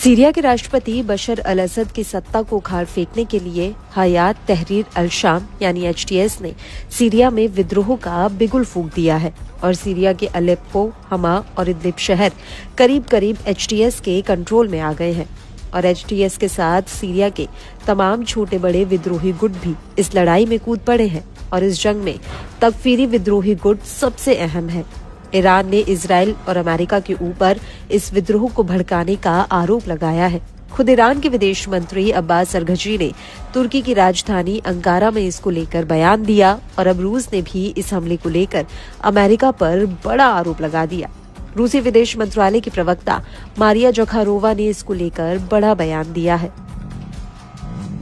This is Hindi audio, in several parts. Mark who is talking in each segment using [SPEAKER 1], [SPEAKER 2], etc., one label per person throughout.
[SPEAKER 1] सीरिया के राष्ट्रपति बशर अल असद की सत्ता को उखाड़ फेंकने के लिए हयात तहरीर अल शाम यानी HTS ने सीरिया में विद्रोह का बिगुल फूंक दिया है और सीरिया के अलेप्पो, हमा और इदलिब शहर करीब करीब HTS के कंट्रोल में आ गए हैं और HTS के साथ सीरिया के तमाम छोटे बड़े विद्रोही गुट भी इस लड़ाई में कूद पड़े हैं और इस जंग में तकफीरी विद्रोही गुट सबसे अहम है। ईरान ने इजराइल और अमेरिका के ऊपर इस विद्रोह को भड़काने का आरोप लगाया है। खुद ईरान के विदेश मंत्री अब्बास अरघची ने तुर्की की राजधानी अंकारा में इसको लेकर बयान दिया और अब रूस ने भी इस हमले को लेकर अमेरिका पर बड़ा आरोप लगा दिया। रूसी विदेश मंत्रालय की प्रवक्ता मारिया जखारोवा ने इसको लेकर बड़ा बयान दिया है।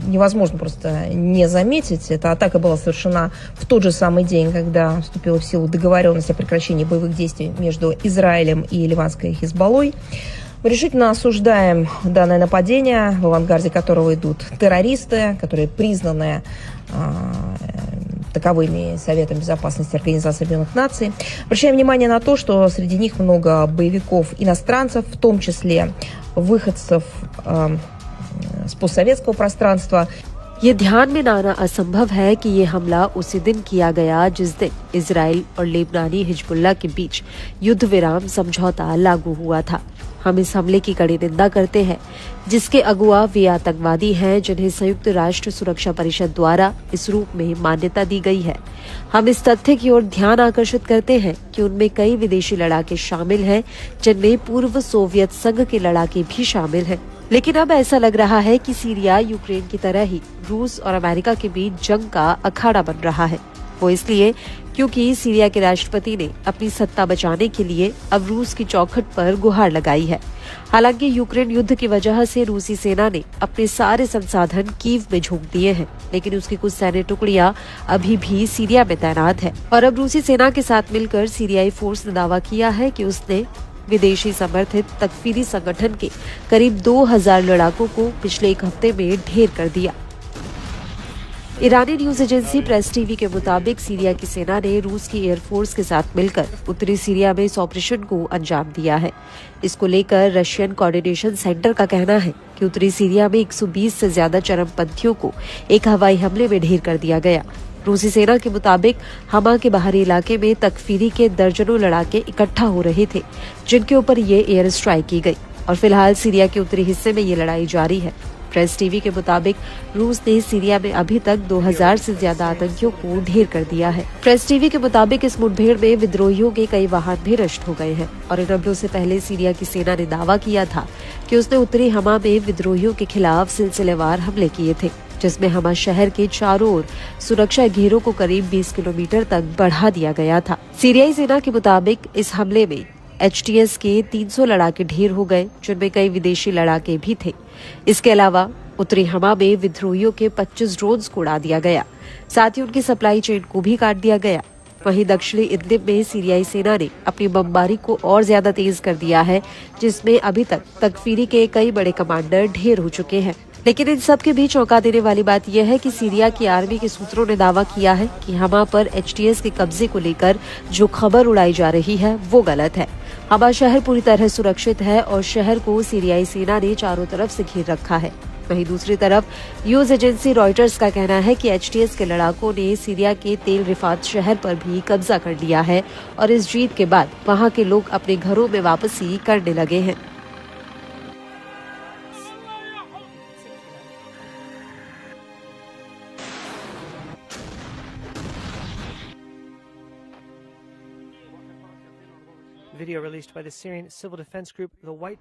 [SPEAKER 2] Невозможно просто не заметить. Эта атака была совершена в тот же самый день, когда вступила в силу договоренность о прекращении боевых действий между Израилем и ливанской Хизбаллой. Мы решительно осуждаем данное нападение, в авангарде которого идут террористы, которые признаны таковыми Советом Безопасности Организации Объединенных Наций. Обращаем внимание на то, что среди них много боевиков-иностранцев, в том числе выходцев с постсоветского пространства.
[SPEAKER 1] ये ध्यान में लाना असंभव है कि ये हमला उसी दिन किया गया जिस दिन इजराइल और लेबनानी हिजबुल्लाह के बीच युद्ध विराम समझौता लागू हुआ था। हम इस हमले की कड़ी निंदा करते हैं, जिसके अगुआ वे आतंकवादी हैं जिन्हें संयुक्त राष्ट्र सुरक्षा परिषद द्वारा इस रूप में मान्यता दी गई है। हम इस तथ्य की ओर ध्यान आकर्षित करते हैं कि उनमें कई विदेशी लड़ाके शामिल हैं, जिनमें पूर्व सोवियत संघ के लड़ाके भी शामिल हैं। लेकिन अब ऐसा लग रहा है कि सीरिया यूक्रेन की तरह ही रूस और अमेरिका के बीच जंग का अखाड़ा बन रहा है। वो इसलिए क्योंकि सीरिया के राष्ट्रपति ने अपनी सत्ता बचाने के लिए अब रूस की चौखट पर गुहार लगाई है। हालांकि यूक्रेन युद्ध की वजह से रूसी सेना ने अपने सारे संसाधन कीव में झोंक दिए हैं, लेकिन उसकी कुछ सैन्य टुकड़ियां अभी भी सीरिया में तैनात है और अब रूसी सेना के साथ मिलकर सीरियाई फोर्स ने दावा किया है कि उसने विदेशी समर्थित तकफीरी संगठन के करीब 2000 लड़ाकों को पिछले एक हफ्ते में ढेर कर दिया। ईरानी न्यूज एजेंसी प्रेस टीवी के मुताबिक सीरिया की सेना ने रूस की एयरफोर्स के साथ मिलकर उत्तरी सीरिया में इस ऑपरेशन को अंजाम दिया है। इसको लेकर रशियन कोऑर्डिनेशन सेंटर का कहना है कि उत्तरी सीरिया में 120 से ज्यादा चरमपंथियों को एक हवाई हमले में ढेर कर दिया गया। रूसी सेना के मुताबिक हमा के बाहरी इलाके में तकफीरी के दर्जनों लड़ाके इकट्ठा हो रहे थे, जिनके ऊपर ये एयर स्ट्राइक की गई और फिलहाल सीरिया के उत्तरी हिस्से में ये लड़ाई जारी है। प्रेस टीवी के मुताबिक रूस ने सीरिया में अभी तक 2000 से ज्यादा आतंकियों को ढेर कर दिया है। प्रेस टीवी के मुताबिक इस मुठभेड़ में विद्रोहियों के कई वाहन भी नष्ट हो गए हैं और इन हमलों से पहले सीरिया की सेना ने दावा किया था कि उसने उत्तरी हमा में विद्रोहियों के खिलाफ सिलसिलेवार हमले किए थे, जिसमें हमा शहर के चारों ओर सुरक्षा घेरों को करीब 20 किलोमीटर तक बढ़ा दिया गया था। सीरियाई सेना के मुताबिक इस हमले में HTS के 300 लड़ाके ढेर हो गए, जिनमें कई विदेशी लड़ाके भी थे। इसके अलावा उत्तरी हमा में विद्रोहियों के 25 ड्रोन्स को उड़ा दिया गया, साथ ही उनकी सप्लाई चेन को भी काट दिया गया। वहीं दक्षिणी इदलिब में सीरियाई सेना ने अपनी बमबारी को और ज्यादा तेज कर दिया है, जिसमें अभी तक तकफीरी के कई बड़े कमांडर ढेर हो चुके हैं। लेकिन इन सब के बीच चौंका देने वाली बात यह है कि सीरिया की आर्मी के सूत्रों ने दावा किया है कि हमा पर HTS के कब्जे को लेकर जो खबर उड़ाई जा रही है वो गलत है। हमा शहर पूरी तरह सुरक्षित है और शहर को सीरियाई सेना ने चारों तरफ से घेर रखा है। वहीं दूसरी तरफ न्यूज एजेंसी रॉयटर्स का कहना है कि HTS के लड़ाकों ने सीरिया के तेल रिफात शहर पर भी कब्जा कर लिया है और इस जीत के बाद वहां के लोग अपने घरों में वापसी करने लगे हैं।
[SPEAKER 3] Video released by the Syrian civil defense group, the White